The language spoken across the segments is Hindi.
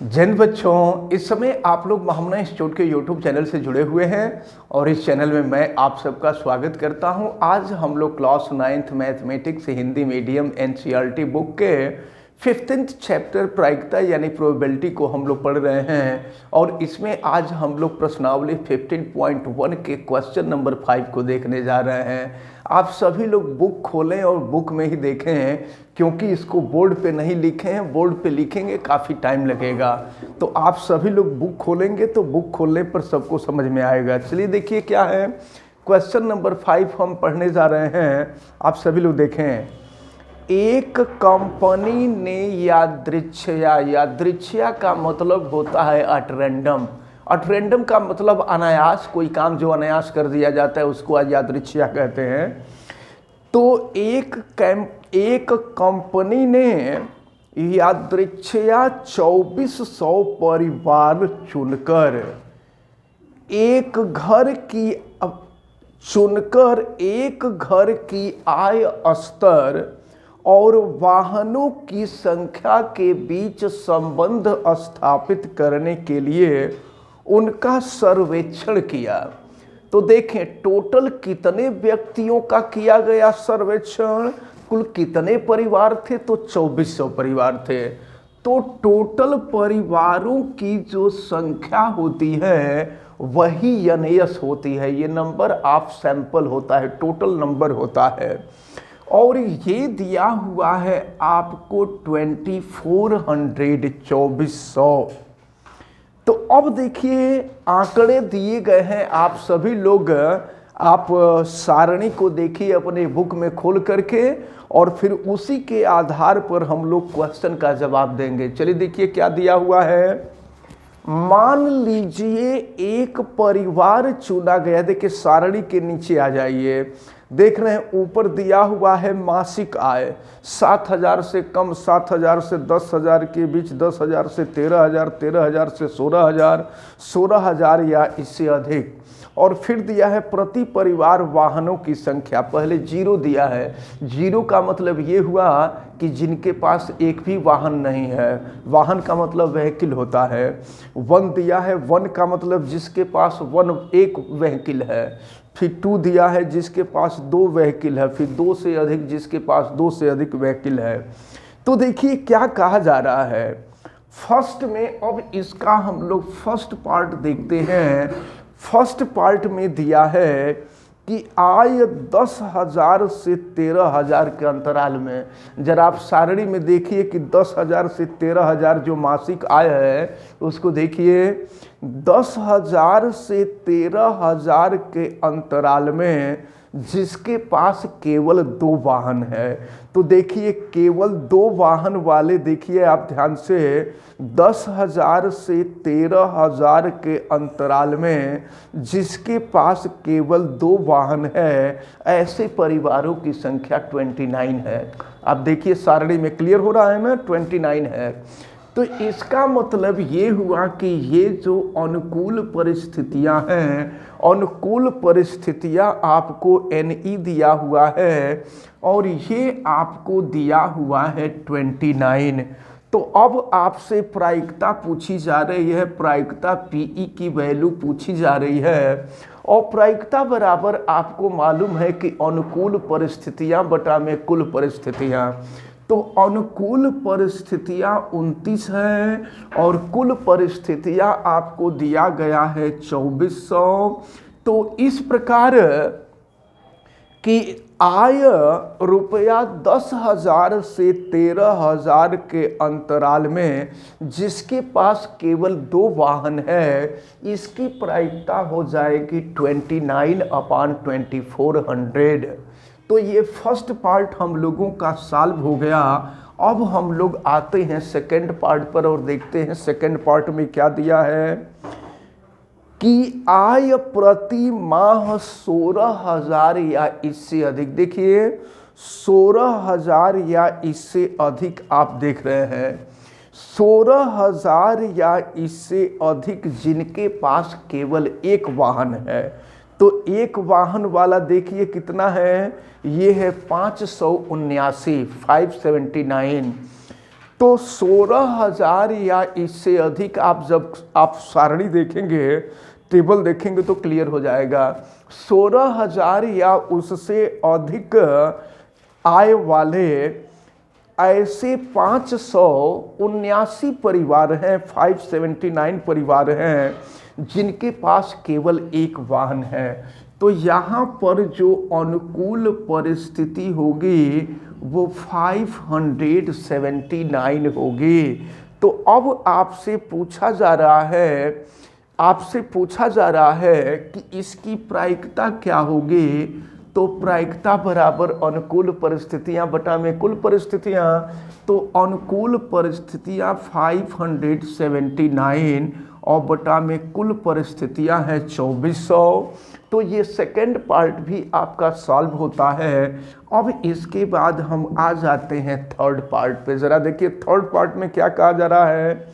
जिन बच्चों इस समय आप लोग महामना इंस्टीट्यूट के यूट्यूब चैनल से जुड़े हुए हैं और इस चैनल में मैं आप सबका स्वागत करता हूं। आज हम लोग class 9th mathematics Hindi medium NCERT book के 15th चैप्टर प्रायिकता यानी प्रोबेबिलिटी को हम लोग पढ़ रहे हैं और इसमें आज हम लोग प्रश्नावली 15.1 के क्वेश्चन नंबर 5 को देखने जा रहे हैं। आप सभी लोग बुक खोलें और बुक में ही देखें, क्योंकि इसको बोर्ड पे नहीं लिखे हैं, बोर्ड पे लिखेंगे काफ़ी टाइम लगेगा। तो आप सभी लोग बुक खोलेंगे तो बुक खोलने पर सबको समझ में आएगा। चलिए देखिए क्या है, क्वेश्चन नंबर 5 हम पढ़ने जा रहे हैं। आप सभी लोग देखें, एक कंपनी ने यादृच्छिया का मतलब होता है एट रैंडम। एट रैंडम का मतलब अनायास, कोई काम जो अनायास कर दिया जाता है उसको यादृच्छिया कहते हैं। तो एक कंपनी ने यादृच्छिया 2400 परिवार चुनकर एक घर की आय स्तर और वाहनों की संख्या के बीच संबंध स्थापित करने के लिए उनका सर्वेक्षण किया। तो देखें टोटल कितने व्यक्तियों का किया गया सर्वेक्षण, कुल कितने परिवार थे, तो 2400 परिवार थे। तो टोटल परिवारों की जो संख्या होती है वही एनएस होती है। ये नंबर ऑफ सैंपल होता है, टोटल नंबर होता है। और ये दिया हुआ है आपको 2400। तो अब देखिए आंकड़े दिए गए हैं, आप सभी लोग आप सारणी को देखिए अपने बुक में खोल करके और फिर उसी के आधार पर हम लोग क्वेश्चन का जवाब देंगे। चलिए देखिए क्या दिया हुआ है। मान लीजिए एक परिवार चुना गया। देखिए सारणी के नीचे आ जाइए, देख रहे हैं ऊपर दिया हुआ है मासिक आय 7000 से कम, 7000 से 10,000 के बीच, 10,000 से 13,000, 13,000 से 16,000, 16,000 या इससे अधिक। और फिर दिया है प्रति परिवार वाहनों की संख्या। पहले जीरो दिया है, जीरो का मतलब ये हुआ कि जिनके पास एक भी वाहन नहीं है। वाहन का मतलब व्हीकल होता है। वन दिया है, वन का मतलब जिसके पास एक व्हीकल है। फिर टू दिया है जिसके पास 2 व्हीकल है। फिर 2 से अधिक जिसके पास 2 से अधिक व्हीकल है। तो देखिए क्या कहा जा रहा है फर्स्ट में। अब इसका हम लोग फर्स्ट पार्ट देखते हैं। फर्स्ट पार्ट में दिया है कि आय 10,000 से 13,000 के अंतराल में। जरा आप सारणी में देखिए कि 10,000 से 13,000 जो मासिक आय है उसको देखिए। 10,000 से 13,000 के अंतराल में जिसके पास केवल 2 वाहन है। तो देखिए केवल 2 वाहन वाले, देखिए आप ध्यान से, 10,000 से 13,000 के अंतराल में जिसके पास केवल 2 वाहन है, ऐसे परिवारों की संख्या 29 है। आप देखिए सारणी में क्लियर हो रहा है ना, 29 है। तो इसका मतलब ये हुआ कि ये जो अनुकूल परिस्थितियां हैं, अनुकूल परिस्थितियां आपको NE दिया हुआ है और ये आपको दिया हुआ है 29। तो अब आपसे प्रायिकता पूछी जा रही है, प्रायिकता PE की वैल्यू पूछी जा रही है। और प्रायिकता बराबर आपको मालूम है कि अनुकूल परिस्थितियां बटा में कुल परिस्थितियां। तो अनुकूल परिस्थितियां 29 हैं और कुल परिस्थितियां आपको दिया गया है 2400। तो इस प्रकार कि आय रुपया 10,000 से 13,000 के अंतराल में जिसके पास केवल 2 वाहन है, इसकी प्रायिकता हो जाएगी 29/2400। तो ये फर्स्ट पार्ट हम लोगों का सॉल्व हो गया। अब हम लोग आते हैं सेकंड पार्ट पर और देखते हैं सेकंड पार्ट में क्या दिया है कि आय प्रति माह 16,000 या इससे अधिक। देखिए 16,000 या इससे अधिक आप देख रहे हैं, 16,000 या इससे अधिक जिनके पास केवल 1 वाहन है। तो 1 वाहन वाला देखिए कितना है, ये है 579। तो 16,000 या इससे अधिक, आप जब आप सारणी देखेंगे, टेबल देखेंगे तो क्लियर हो जाएगा। 16,000 या उससे अधिक आय वाले ऐसे 579 परिवार हैं, 579 परिवार हैं जिनके पास केवल एक वाहन है। तो यहाँ पर जो अनुकूल परिस्थिति होगी वो 579 होगी। तो अब आपसे पूछा जा रहा है कि इसकी प्रायिकता क्या होगी। तो प्रायिकता बराबर अनुकूल परिस्थितियां बटा में कुल परिस्थितियां। तो अनुकूल परिस्थितियां 579 और बटा में कुल परिस्थितियां हैं 2400। तो ये सेकंड पार्ट भी आपका सॉल्व होता है। अब इसके बाद हम आ जाते हैं थर्ड पार्ट पे। जरा देखिए थर्ड पार्ट में क्या कहा जा रहा है।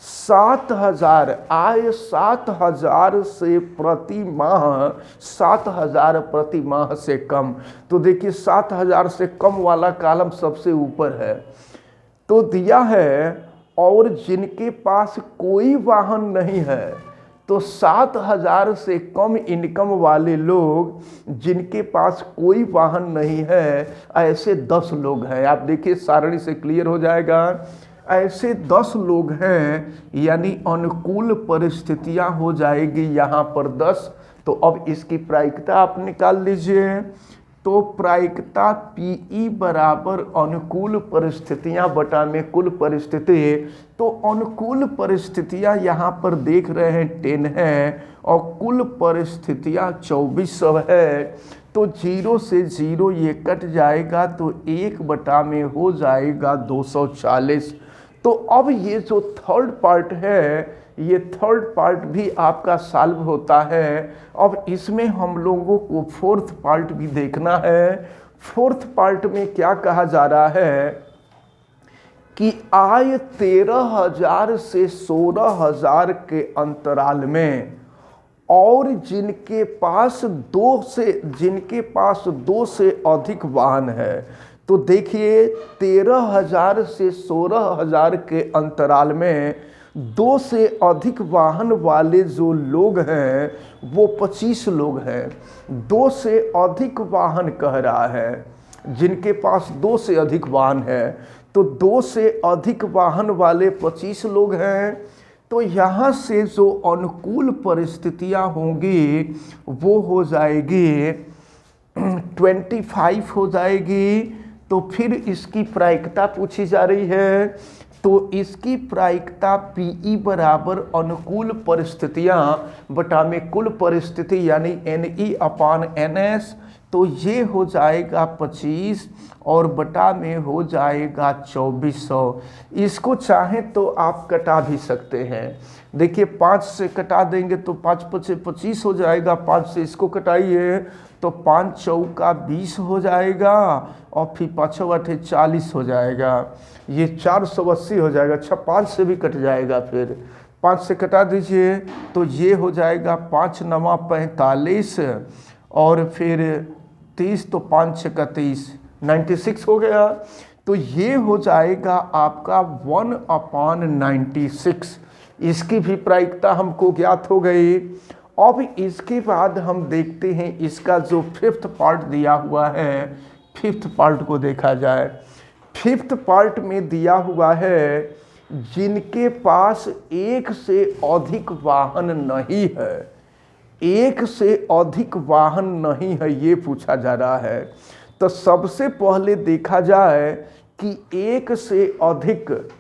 7,000 आय 7,000 से प्रति माह, 7,000 प्रति माह से कम। तो देखिए 7,000 से कम वाला कॉलम सबसे ऊपर है। तो दिया है और जिनके पास कोई वाहन नहीं है। तो 7,000 से कम इनकम वाले लोग जिनके पास कोई वाहन नहीं है, ऐसे 10 लोग हैं। आप देखिए सारणी से क्लियर हो जाएगा। ऐसे 10 लोग हैं, यानी अनुकूल परिस्थितियां हो जाएगी यहाँ पर 10। तो अब इसकी प्रायिकता आप निकाल लीजिए। तो प्रायिकता PE बराबर अनुकूल परिस्थितियां बटा में कुल परिस्थिति। तो अनुकूल परिस्थितियां यहाँ पर देख रहे हैं 10 है और कुल परिस्थितियां 2400 है। तो 0 से 0 ये कट जाएगा, तो 1 बटा में हो जाएगा 240। तो अब ये जो थर्ड पार्ट है, ये थर्ड पार्ट भी आपका सॉल्व होता है। अब इसमें हम लोगों को फोर्थ पार्ट भी देखना है। फोर्थ पार्ट में क्या कहा जा रहा है कि आय 13,000 से 16,000 के अंतराल में और जिनके पास दो से अधिक वाहन है। तो देखिए 13,000 से 16,000 के अंतराल में 2 से अधिक वाहन वाले जो लोग हैं वो 25 लोग हैं। 2 से अधिक वाहन कह रहा है, जिनके पास 2 से अधिक वाहन है। तो 2 से अधिक वाहन वाले 25 लोग हैं। तो यहाँ से जो अनुकूल परिस्थितियाँ होंगी वो हो जाएगी 25 हो जाएगी। तो फिर इसकी प्रायिकता पूछी जा रही है। तो इसकी प्रायिकता PE बराबर अनुकूल परिस्थितियां बटा में कुल परिस्थिति, यानी NE/NS। तो ये हो जाएगा 25 और बटा में हो जाएगा 2400। इसको चाहें तो आप कटा भी सकते हैं। देखिए 5 से कटा देंगे तो 5 5 25 हो जाएगा। 5 से इसको कटाइए तो 5 चौका 20 हो जाएगा और फिर 5 8 40 हो जाएगा। ये 480 हो जाएगा। अच्छा 5 से भी कट जाएगा, फिर 5 से कटा दीजिए तो ये हो जाएगा 5 9 45 और फिर 30, तो 5 6 30, 96 हो गया। तो ये हो जाएगा आपका 1/96। इसकी भी प्रायिकता हमको ज्ञात हो गई। अब इसके बाद हम देखते हैं इसका जो फिफ्थ पार्ट दिया हुआ है, फिफ्थ पार्ट को देखा जाए। फिफ्थ पार्ट में दिया हुआ है जिनके पास 1 से अधिक वाहन नहीं है। 1 से अधिक वाहन नहीं है, ये पूछा जा रहा है। तो सबसे पहले देखा जाए कि 1 से अधिक,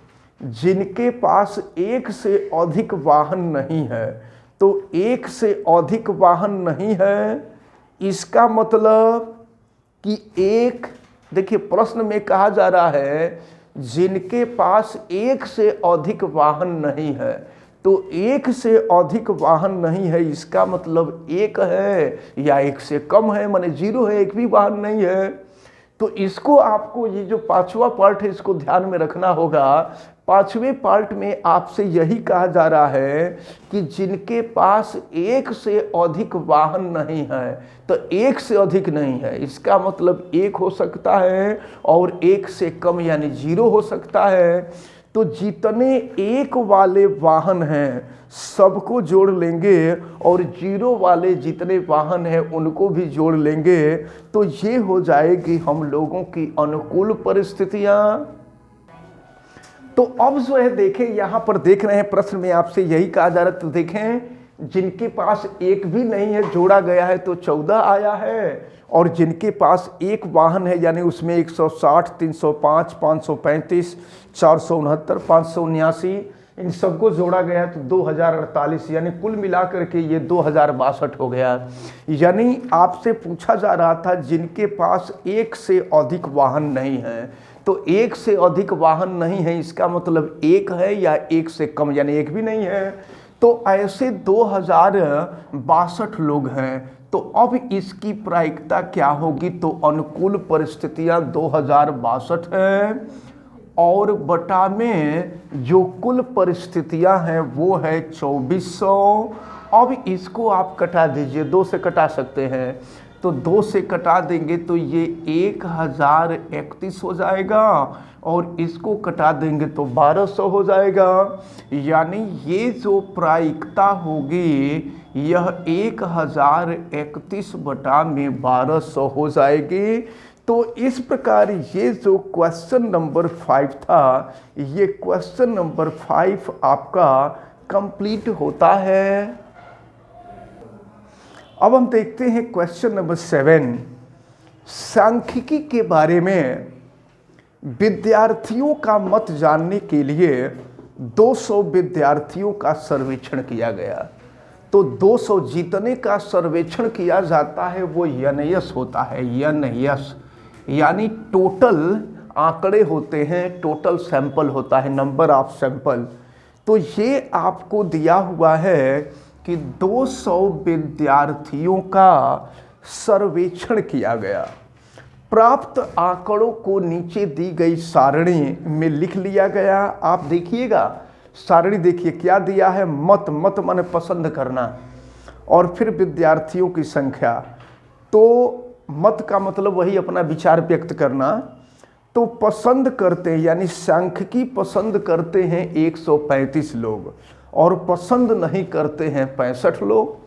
जिनके पास 1 से अधिक वाहन नहीं है। तो 1 से अधिक वाहन नहीं है, इसका मतलब कि एक, देखिए प्रश्न में कहा जा रहा है जिनके पास 1 से अधिक वाहन नहीं है। तो 1 से अधिक वाहन नहीं है, इसका मतलब 1 है या 1 से कम है, माने 0 है, एक भी वाहन नहीं है। तो इसको आपको ये जो पांचवा पार्ट है इसको ध्यान में रखना होगा। पांचवें पार्ट में आपसे यही कहा जा रहा है कि जिनके पास एक से अधिक वाहन नहीं है, तो एक से अधिक नहीं है इसका मतलब एक हो सकता है और एक से कम यानी 0 हो सकता है। तो जितने एक वाले वाहन हैं सबको जोड़ लेंगे और 0 वाले जितने वाहन हैं उनको भी जोड़ लेंगे, तो ये हो जाएगी हम लोगों की अनुकूल परिस्थितियां। तो अब जो है देखें, यहां पर देख रहे हैं प्रश्न में आपसे यही कहा जा रहा है। तो देखें जिनके पास एक भी नहीं है जोड़ा गया है तो 14 आया है, और जिनके पास एक वाहन है यानी उसमें 160, 305, 535, 469, 579 इन सबको जोड़ा गया है तो 2048 यानी कुल मिलाकर के ये 2062 हो गया। यानी आपसे पूछा जा रहा था जिनके पास एक से अधिक वाहन नहीं है, तो एक से अधिक वाहन नहीं है इसका मतलब एक है या एक से कम यानी एक भी नहीं है। तो ऐसे 2062 लोग हैं। तो अब इसकी प्रायिकता क्या होगी? तो अनुकूल परिस्थितियां 2062 है और बटा में जो कुल परिस्थितियां हैं वो है 2400। अब इसको आप कटा दीजिए, 2 से कटा सकते हैं, तो 2 से कटा देंगे तो ये 1031 हो जाएगा और इसको कटा देंगे तो 1200 हो जाएगा। यानी ये जो प्रायिकता होगी यह 1031 बटा में 1200 हो जाएगी। तो इस प्रकार ये जो क्वेश्चन नंबर 5 था, ये क्वेश्चन नंबर 5 आपका कंप्लीट होता है। अब हम देखते हैं क्वेश्चन नंबर 7। सांख्यिकी के बारे में विद्यार्थियों का मत जानने के लिए 200 विद्यार्थियों का सर्वेक्षण किया गया। तो 200 जितने का सर्वेक्षण किया जाता है वो NS होता है। NS यानी टोटल आंकड़े होते हैं, टोटल सैंपल होता है, नंबर ऑफ सैंपल। तो ये आपको दिया हुआ है कि 200 विद्यार्थियों का सर्वेक्षण किया गया। प्राप्त आंकड़ों को नीचे दी गई सारणी में लिख लिया गया। आप देखिएगा सारणी, देखिए क्या दिया है। मत माने पसंद करना, और फिर विद्यार्थियों की संख्या। तो मत का मतलब वही अपना विचार व्यक्त करना। तो पसंद करते हैं यानी सांख्यिकी पसंद करते हैं 135 लोग और पसंद नहीं करते हैं 65 लोग।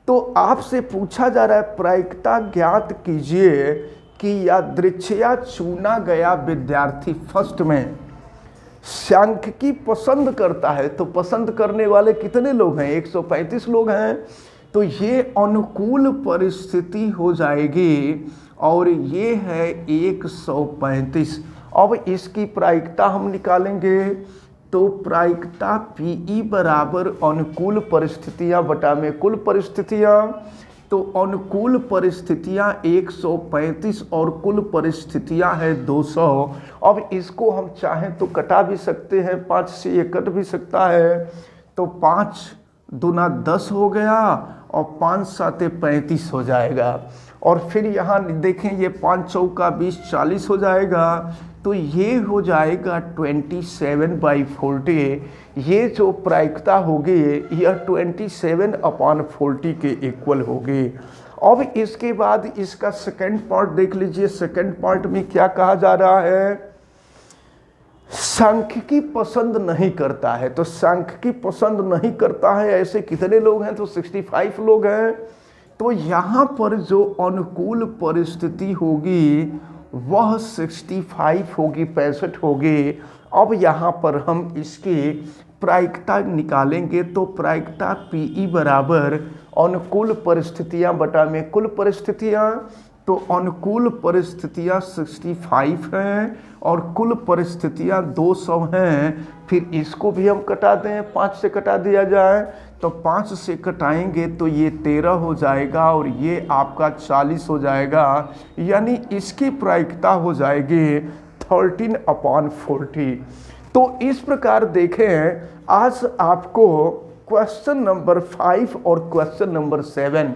तो आपसे पूछा जा रहा है प्रायिकता ज्ञात कीजिए कि यादृच्छया चुना गया विद्यार्थी फर्स्ट में सांख्यिकी पसंद करता है। तो पसंद करने वाले कितने लोग हैं? 135 लोग हैं। तो ये अनुकूल परिस्थिति हो जाएगी और ये है 135। अब इसकी प्रायिकता हम निकालेंगे। तो प्रायिकता PE बराबर अनुकूल परिस्थितियां बटा में कुल परिस्थितियां। तो अनुकूल परिस्थितियां 135 और कुल परिस्थितियां है 200। अब इसको हम चाहें तो कटा भी सकते हैं, 5 से ये कट भी सकता है। तो 5 दूना 10 हो गया और 5 साते 35 हो जाएगा। और फिर यहाँ देखें ये 5 चौका 20 40 हो जाएगा। तो ये हो जाएगा 27/40। ये जो प्रायिकता होगी यह 27/40 के इक्वल होगी। अब इसके बाद इसका सेकंड पार्ट देख लीजिए। सेकंड पार्ट में क्या कहा जा रहा है? सांख्यिकी पसंद नहीं करता है। तो सांख्यिकी पसंद नहीं करता है ऐसे कितने लोग हैं? तो 65 लोग हैं। तो यहाँ पर जो अनुकूल परिस्थिति होगी वह 65 होगी, 65 होगी। अब यहाँ पर हम इसकी प्रायिकता निकालेंगे। तो प्रायिकता PE बराबर अनुकूल परिस्थितियां बटा में कुल परिस्थितियां। तो अनुकूल परिस्थितियां 65 हैं और कुल परिस्थितियां 200 हैं। फिर इसको भी हम कटा दें, 5 से कटा दिया जाए तो 5 से कटाएंगे तो ये 13 हो जाएगा और ये आपका 40 हो जाएगा। यानी इसकी प्रायिकता हो जाएगी 13/40। तो इस प्रकार देखें आज आपको क्वेश्चन नंबर 5 और क्वेश्चन नंबर 7,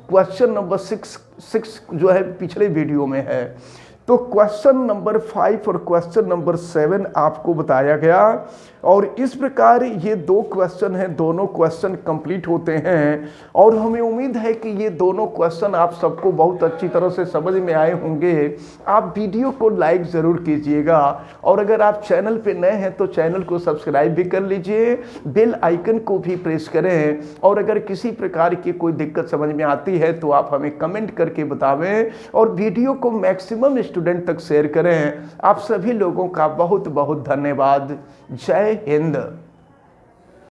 क्वेश्चन नंबर 6 जो है पिछले वीडियो में है। तो क्वेश्चन नंबर 5 और क्वेश्चन नंबर 7 आपको बताया गया, और इस प्रकार ये 2 क्वेश्चन हैं, दोनों क्वेश्चन कंप्लीट होते हैं। और हमें उम्मीद है कि ये दोनों क्वेश्चन आप सबको बहुत अच्छी तरह से समझ में आए होंगे। आप वीडियो को लाइक ज़रूर कीजिएगा, और अगर आप चैनल पे नए हैं तो चैनल को सब्सक्राइब भी कर लीजिए, बेल आइकन को भी प्रेस करें। और अगर किसी प्रकार की कोई दिक्कत समझ में आती है तो आप हमें कमेंट करके बतावें, और वीडियो को मैक्सिमम स्टूडेंट तक शेयर करें। आप सभी लोगों का बहुत बहुत धन्यवाद। जय हिंद।